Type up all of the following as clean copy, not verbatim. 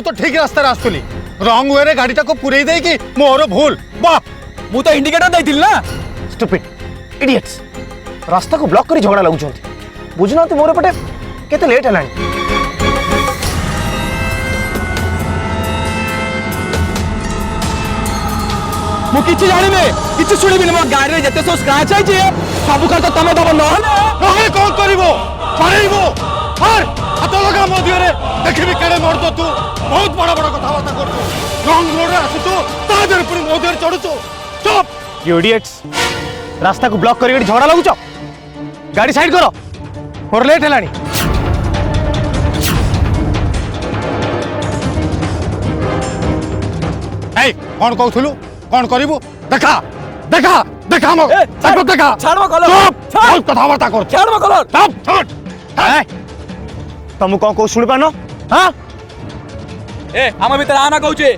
तो ठीक रास्ता आसुली रंग वे रे गाड़ी को पुरई दे कि मोर भूल वाह मु तो इंडिकेटर दैथिल ना स्टुपिड इडियट्स रास्ता को ब्लॉक करी झगड़ा लगुचंती बुझना मोर पटे केते लेट हलानी मु किछि जानिबे किछि सुनिबिनी मो गाड़ी रे जते सो स्क्रैच आइ जे सब कर तो तमे दब नहे कौन करिवो मारिबो हर हाथ लगा मो दियो रे देखिबी केड़े मोर तो तू बहुत बड़ा बड़ा कथा बात कर तू रंग रोड रे आसु तू ता देर पुनी मो देर चढ़ु तू स्टॉप यू इडियट्स रास्ता को ब्लॉक करी झगड़ा लगुच गाड़ी साइड करो मोर लेट हलानी ए कौन कहथुलु कौन करिवो देखा देखा देखा मो देखो देखा छाड़ मो कलर बहुत कथा बात कर छाड़ मो कलर स्टॉप छोड़ तुम कौन कौ शुणी पान हाँ ए हम भीतर आना कहूचे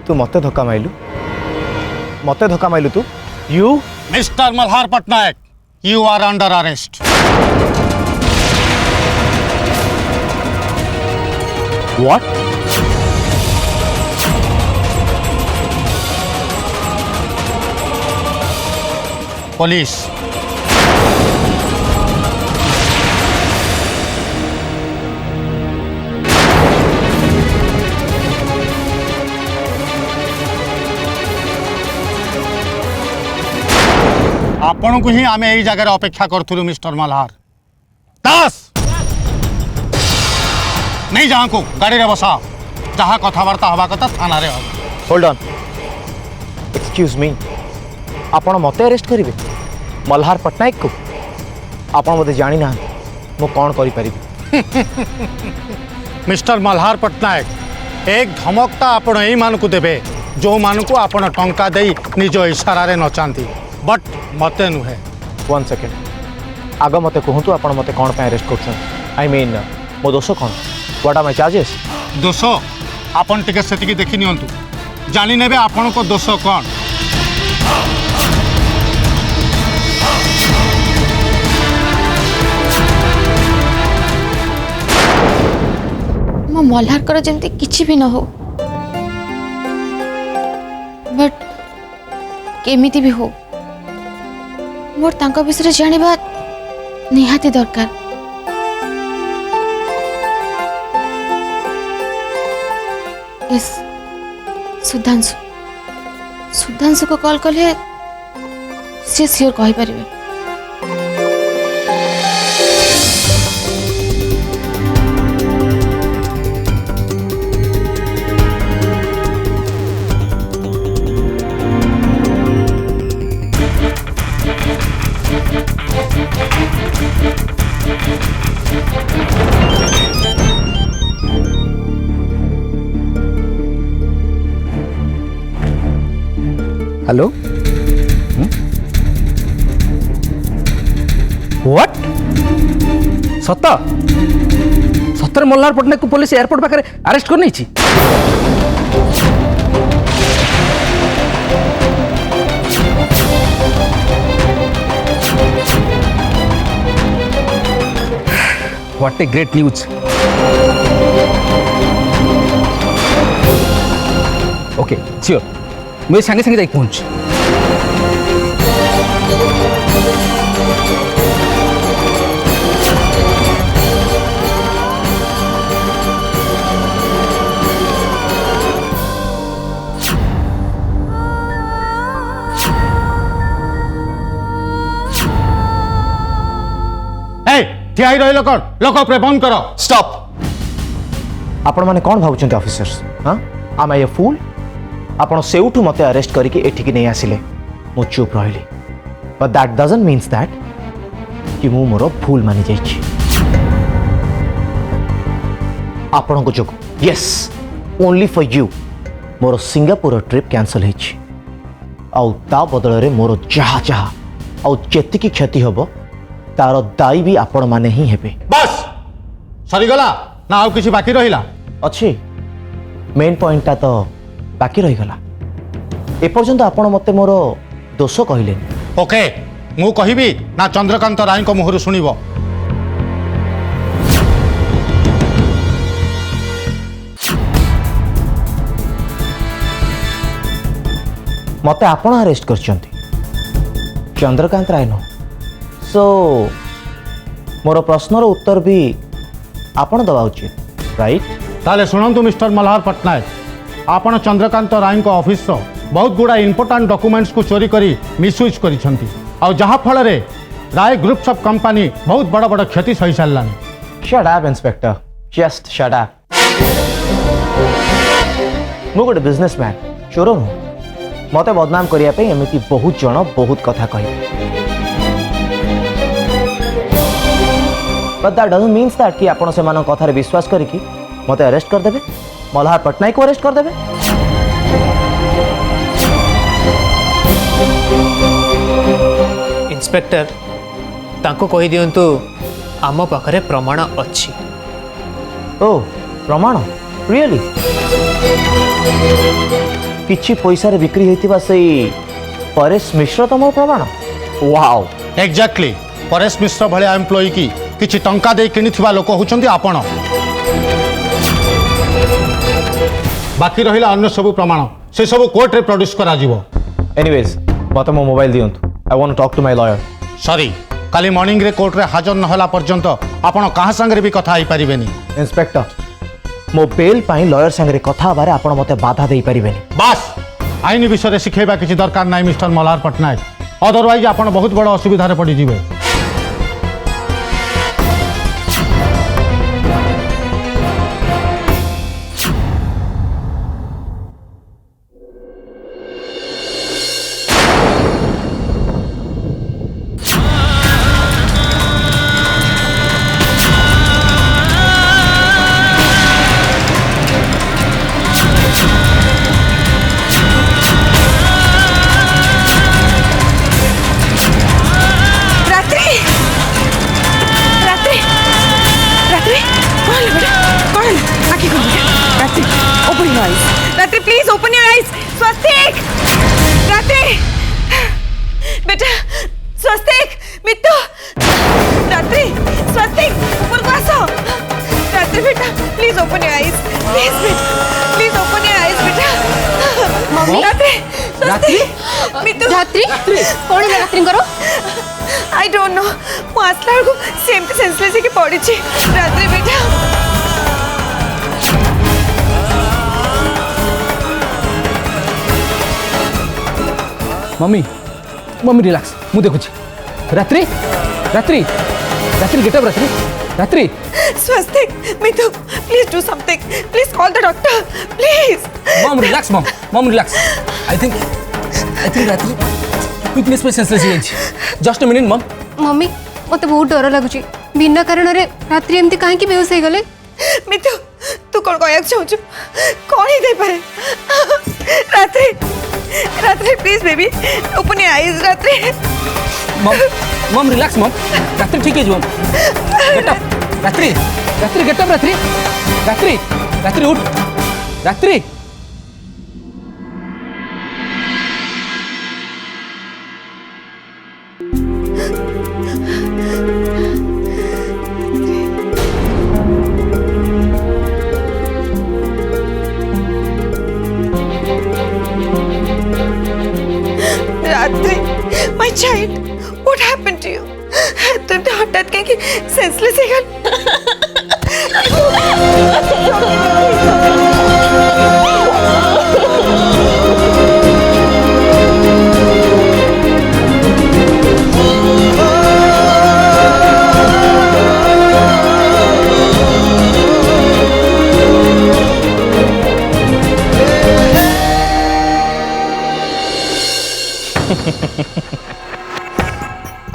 तू मते धक्का माइलु तू you mister Malhar Patnaik you are under arrest what police आपण को ही आम यही जगह अपेक्षा करूँ मिस्टर मल्हार दास नहीं जहाँ को गाड़ी रे बसा जहाँ कथबार्ता हवा कथा थाना रे होल्ड ऑन एक्सक्यूज मी आपण मते अरेस्ट करिवे मल्हार पटनायक को आपण मते जानी ना मो कौन करि परिबे मिस्टर मल्हार पटनायक एक धमकता आपण यही मान को देबे जो मान को आपण टंका दे निज इशारा रे नचांती बट मते नुहे वन सेकेंड आग मते कहतु आपण मते कौन पे अरेस्ट करछन आई मीन मो दोष कौन व्हाट आर माय चार्जेस दोष आपण टिके सेतिकी देखि नियंतु जानि नेबे आपण को दोष कौन मो मल्हार कर जमती किछि भी न हो बट केमिति भी हो मोर तांका विषय जानिबा निहाती दरकार यस सुधांशु को कॉल कले से सियोर कहि परिबे हेलो व्हाट सतर मल्हार पटनायक को पुलिस एयरपोर्ट पाखे अरेस्ट कर नहीं what a great news okay sure मैं सांगे सांगे जाई पहुंच ठिया रही लोक बंद कर स्टॉप आपण माने कौन भावुचंत ऑफिसर्स हाँ आम आई ए फूल आपण सेउठू मते अरेस्ट करके एठिकी नहीं आसिले मु चुप रहिली but that doesn't means that कि मु मोर भूल मानि जाइछि आपण को जोग यस ओनली फॉर यू मोर सिंगापुर ट्रिप कैंसल हेछि आउ ता बदल रे मोर जहा जहा आउ जेतिकी क्षति हबो तार दाई भी आपण माने ही हेबे बस सरी गला ना आउ किछि बाकी रहिला अच्छी मेन पॉइंटा तो बाकी रही गला ए पर्यंत आपण मते मोर दोष कहले ओके मु कहिबी ना चंद्रकांत राय को मुहरु सुनिबो मते आपण अरेस्ट करछंती चंद्रकांत राय नो सो मोर प्रश्नर उत्तर भी आपण दवा उचित राइट ताले शुणु मिस्टर मल्हार पट्टनायक आपण चंद्रकांत राय ऑफिस बहुत गुड़ा इंपोर्टाट डॉक्यूमेंट्स को चोरी करी मिसयूज करिसेंती आ जहा फल रे राय ग्रुप्स ऑफ कंपनी बहुत बड़ बड़ क्षति सही सारलानी shut up inspector just shut up मु गोटे बिजनेसमैन चोर नु मते बदनाम करिया पे एमिति बहुत जण बहुत कथा कहि but that doesn't means that कि आपण से मान कथा रे विश्वास करिकि मते अरेस्ट कर देबे मल्हार पट्टनायक को अरेस्ट कर देबे इंस्पेक्टर तांको कहि दियंतु आम पाखरे प्रमाण अछि ओ प्रमाण रियली किछि पैसा रे बिक्री हेतिबा सेई परेश मिश्र तम प्रमाण वाओ एग्जैक्टली परेश मिश्र भले एम्प्लॉई की किछि टंका दे किनिथिबा लोक होचंती आपण बाकी रहिला अन्य सब प्रमाण से सब कोर्ट रे प्रोड्यूस करा जिवो एनीवेज मते मो मोबाइल दियंतु I want to talk to my lawyer sorry काली मॉर्निंग रे कोर्ट रे हाजर न होला पर्यंत आपण कहा संगे भी कथा आइ परिबेनी इंस्पेक्टर मो बेल पाई लॉयर संगे कथा बारे आपण मते बाधा देई परिबेनी बस आईन विषय रे सिखेबा किछि दरकार नाही मिस्टर मल्हार पट्टनायक अदरवाइज आपण बहुत बड़ असुविधा रे पड़ी जिवे रात्रि प्लीज ओपन योर आईज स्वस्तिक रात्रि बेटा स्वस्तिक मित्तू रात्रि स्वस्तिक ऊपर को आसो रात्रि बेटा please open your eyes please बेटा प्लीज ओपन योर आईज बेटा मम्मी रात्रि स्वस्तिक मित्तू रात्रि कौन है रात्रि करो आई डोंट नो मु आसला को सेम सेंसलेस के पड़ी छी रात्रि बेटा मम्मी मम्मी रिलैक्स मु देखुची रात्रि रात्रि रात्रि gate up Ratri Ratri Swastik Mittu please do something please call the doctor please mum relax mum relax I think Ratri weakness पे सेंसलेस हो जाई just a minute mum mummy मते बहुत डर लागुची बिना कारण रे रात्रि एमती काहे की बेहोश हो गले मित्तू तू कौन कहया चाहू कौन ही दे पारे रात्रि रात्रि please baby open your eyes रात्रि मम रिलैक्स मम रात्रि ठीक है जो गेट अप रात्रि रात्रि गेट अप रात्रि रात्रि रात्रि उठ Ratri Ratri my child what happened to you तुम तो हठात कहीं सेंसलेस है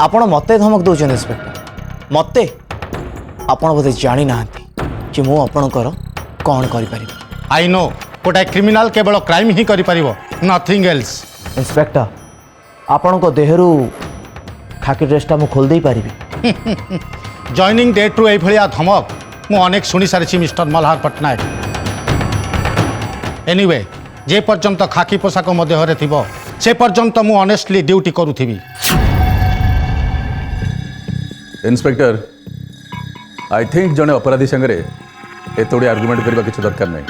आपण मते धमक दौरान इंस्पेक्टर मते आपण बोधे जानी ना कि मु आपणकर कौन करि आई नो गोटे क्रिमिनाल केवल क्राइम ही करि परिबो नथिंग एल्स इंस्पेक्टर आपण को देहरु खाकी ड्रेसटा मु खोल दे पारिबी जॉइनिंग डेट रु एभलिया धमक मु अनेक सुनी सारिछि मिस्टर मल्हार पट्टनायक एनीवे जे पर्यंत खाकी पोशाक मो देहरे थिबो से पर्यंत मु ऑनेस्टली ड्यूटी करूथिबी इन्स्पेक्टर आई थिंक जड़े अपराधी संगे एतोड़ी आर्गुमेंट करने किसी दरकार नहीं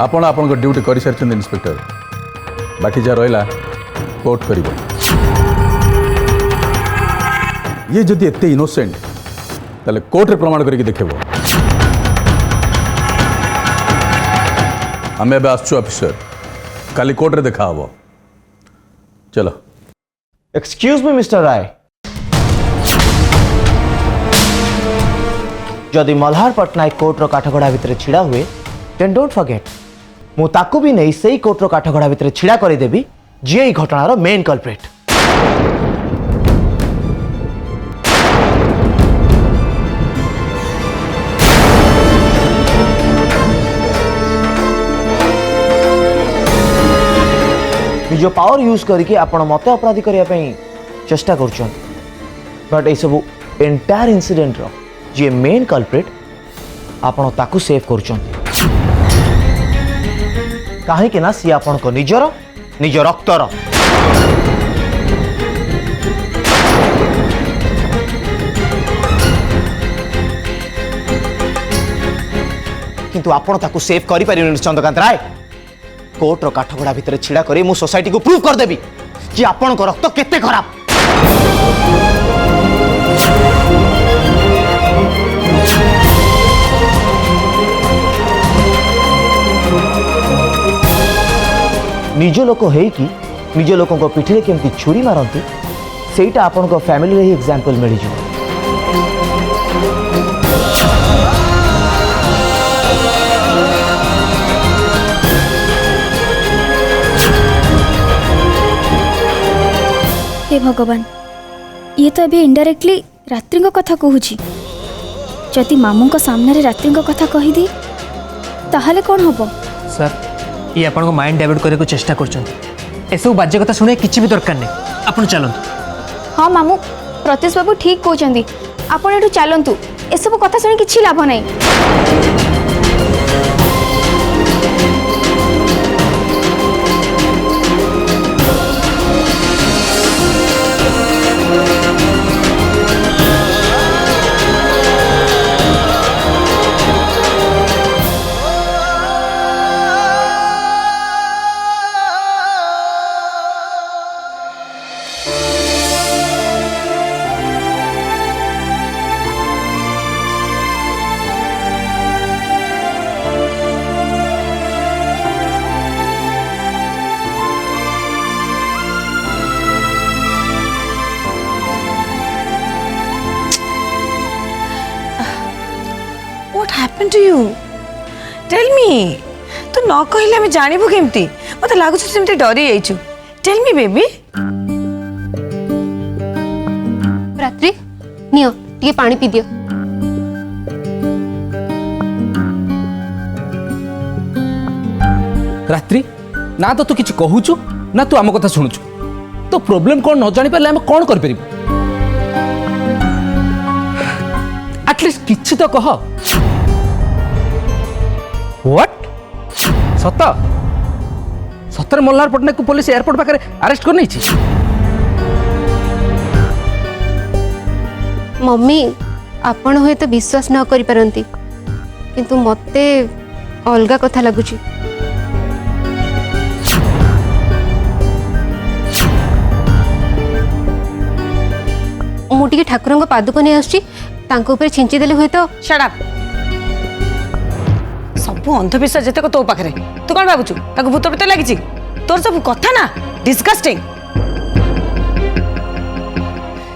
आपण आपन ड्यूटी कर सारी इंस्पेक्टर बाकी जहाँ रहा कोर्ट कर ये जदि एत इनोसेंट ताले कोर्ट रे प्रमाण करके देखेबो आम एवं आसु ऑफिसर काली कोर्ट रे देखा हबो चलो एक्सक्यूज मी मिस्टर राय जदि मल्हार पट्टनायक कोर्टर काठगढ़ा भितर छिड़ा हुए देन डोंट फॉरगेट मु ताकू भी नहीं सही कोर्टर काठगढ़ा भितर छिड़ा करदेवी जी এই ঘটনার মেন কলপ্রিট निज पावर यूज करके आपण मत अपराधी करने चेष्टा कर बट ये सब एंटायर इनसीडेंट रो जी मेन कल्प्रिट आपण ताकू सेव कर कहीं ना सी आपण को निजर निज रक्तर किंतु आपण ताकू सेव करि परिबेनि चंद्रकांत राय कोर्टर काठगढ़ा भितर छिड़ा करी मु सोसाइटी को प्रूव कर देबी कि आपण को रक्त केते खराब निज लोक है कि निज लोक पिठी केमती छुरी मारती सेटा आपण को फैमिली रे ही एग्जांपल मिल जाए हे भगवान ये तो अभी इनडायरेक्टली रात्रि कथा कहूँ जदि मामू सामने रात्रि कथा कहीदी ताहले कौन हम सर ये आपन को माइंड डाइवर्ट करने को चेष्टा कर सब बाज्य कथा शुणे किसी भी दरकार नहीं आपन चलतु हाँ मामू प्रत्युष बाबू ठीक कहते आपड़ एठू चलतु एसबू कथा शुणी किसी लाभ नहीं What happened to you? Tell me. तू न कहले हमें जानबो केमती मते लागु छ सेमते डरी जाइछु Tell me baby. रात्रि नियो टिके पानी पी दियो रात्रि ना तो तू किसी कहूचु ना तू आम कथा शुणुचु तो प्रोब्लेम कौन न जानी पारे आम कौन कर परिबु एटलिस्ट किछि तो कह व्हाट सत सतर मल्हार पट्टनायक को पुलिस एयरपोर्ट पाखे अरेस्ट कर नहीं मम्मी आपण हुए तो विश्वास न करि परंती किंतु मते अलगा कथा लगुची मुटिके ठाकुर पादुक नहीं आसुची तांको ऊपर छिंची देले हुए तो Shut up. सब अंधविश्वास जते को तो पाखरे तू कौन भाबुछु ताको भूत प्रेत लागिछि तोर सब कथा ना डिस्गस्टिंग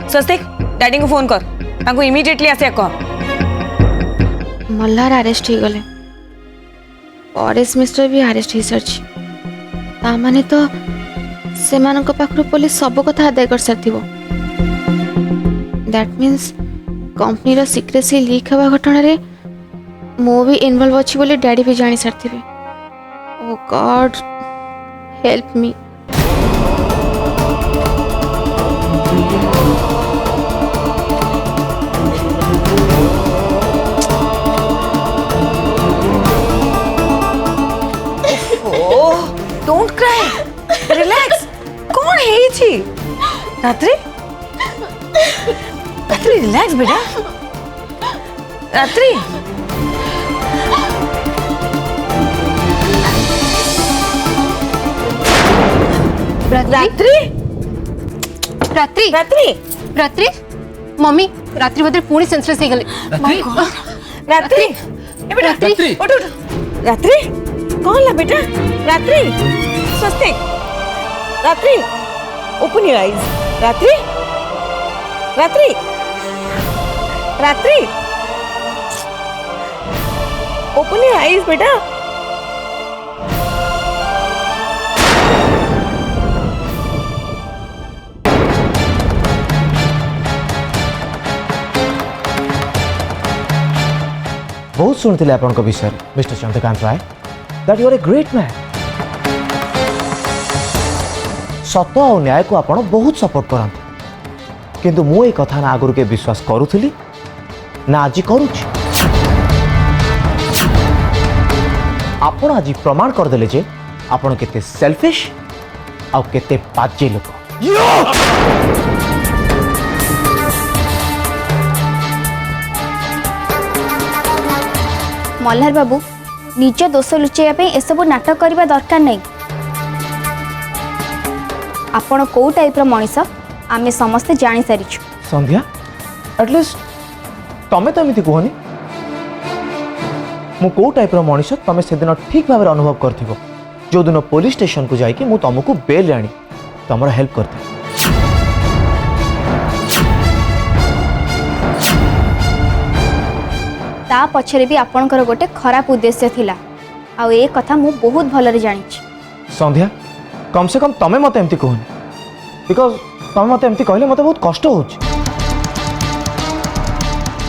स्वस्तिक डैडी को फोन कर ताको इमीडिएटली आसे कह मल्हार अरेस्ट हो गले फॉरेस्ट मिनिस्टर भी अरेस्ट हो सारी ता माने तो से मानक पाखरु पुलिस सब कथा आदाय कर सारथिबो दैट मीन्स कंपनी रो सीक्रेसी लीक हवा घटना रे मो भी इन्वॉल्व अच्छी बोले डैडी भी जानी सारथिबे oh God help me don't cry relax कौन है छी रात्रि रात्रि रिलैक्स बेटा रात्रि रात्रि रात्रि रात्रि रात्रि मम्मी रात्रि बदले पुणी सेंसलेस हो गले रात्रि रात्रि ए बेटा रात्रि। उठ उठ रात्रि कौन ला बेटा रात्रि स्वस्तिक रात्रि ओपन योर आईज रात्रि रात्रि रात्रि ओपन योर आईज बेटा बहुत शुणुले आपण विषय mister Chandrakant Rai that you are a great man सत और न्याय को आपण बहुत सपोर्ट करते किंतु मु ए कथा ना आगुरी के विश्वास करूली ना आज करुच्ची आपण आज प्रमाण करदेले जे आपण केते सेल्फिश आ केते बाजे लोक मल्हार बाबू निज दोष लुचाइवाई एसबू नाटक करने दरकार नहीं आपण कौ टाइप मनीष आमे समस्ते जानी सारी संध्या एटलिस्ट तमें तो एमती कहनी मु कौ टाइप मनीष तमें से दिन ठीक भाव अनुभव कर जो दिन पुलिस स्टेशन को जाकि मु तुमको बेल आनी तुम हेल्प करती ता पछरे भी आपणकर गोटे खराब उद्देश्य थिला आ ए कथा मु बहुत भलरे जानी संध्या कम से कम तमें मत एमती कहनी बिकॉज तमें मत एमती कहले मत बहुत कष्ट हो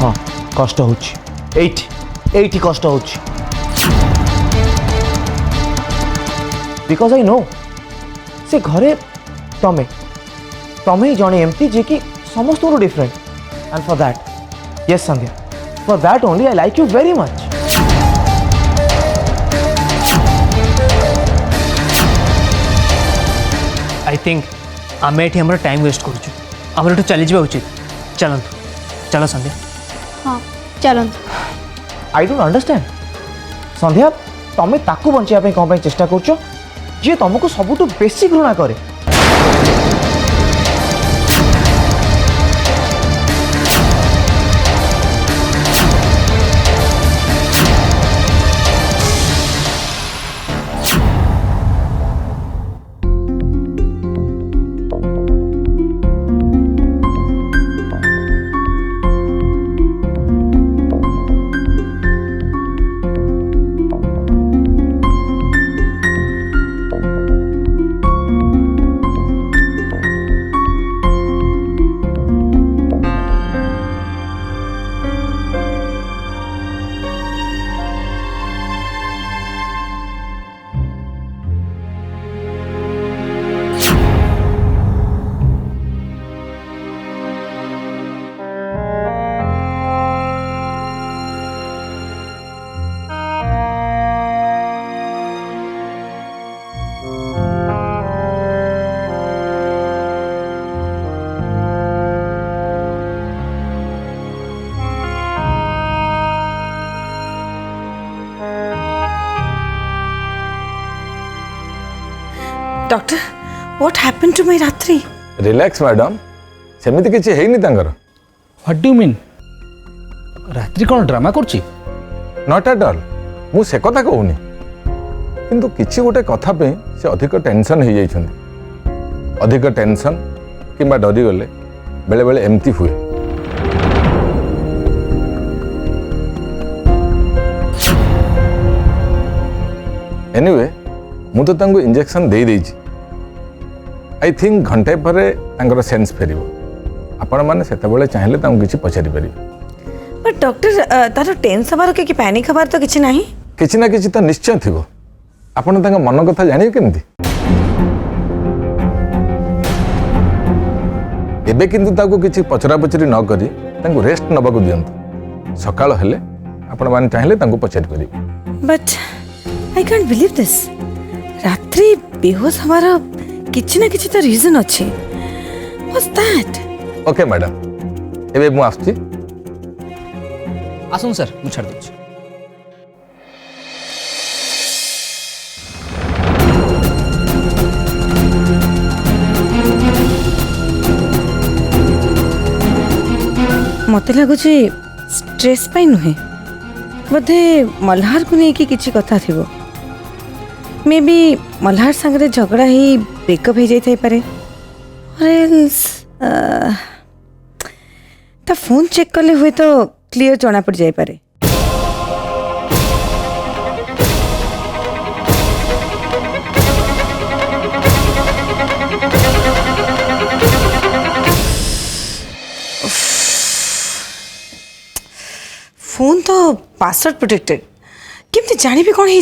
हाँ कष्ट होठी कष्ट हो बिकॉज आई नो से घरे तमें तमें जने एमती जे कि समस्त different and for that yes Sandhya for that only I like you very much I think आम ये आम टाइम वेस्ट करूँ चली जा उचित चलतु चलो संध्या हाँ चलत आई डोंट अंडरस्टैंड संध्या तमें ताकू बचाई कौन चेष्टा कर जी तुमको सबुठ बेसी घृणा करे doctor what happened to my Ratri relax madam सेमिति किछि हेइनी तांगर व्हाट डू मीन रात्रि कौन ड्रामा करछि नॉट एट ऑल मु से कथा कहूनी किंतु किछि गोटे कथा पे से अधिक टेंशन हो जाइछन्ति अधिक टेंशन किंबा डरी गले बेले बेले एमती हुए एनीवे मु तो तांको इंजेक्शन दे देछि आई थिंक घंटे पर तांकर सेंस फेरिबो आपण माने सेते बेले चाहिले तांको किछि पछारी परिबे बट डॉक्टर तार टेंस हबार के पैनिक हबार तो किछि नाही किछि ना किछि तो निश्चय थिबो आपण तांका मन कथा जानिबे केमती एबे किंतु ताको किछि पचरा पचरी न करी तांको रेस्ट नबाको दियंतु सकाळ हेले आपण माने चाहिले तांको पछारी परिबे but I can't believe this Ratri बेहोश हमार किछि ना किछि तो रीजन अछि व्हाट्स दैट ओके मैडम एबे मु आस्छि आसुन सर मु छाड़ दउछि मत लगुच स्ट्रेस पाई नुहे बोधे मल्हार को लेकिन किसी कथा थी मे बी मल्हार सांगरे झगड़ा ही ब्रेकअप हो जाई पारे ता फोन चेक कले हुए तो क्लियर जना पड़ जाई पारे। फोन तो पासवर्ड प्रोटेक्टेड केमती जानी भी कौन है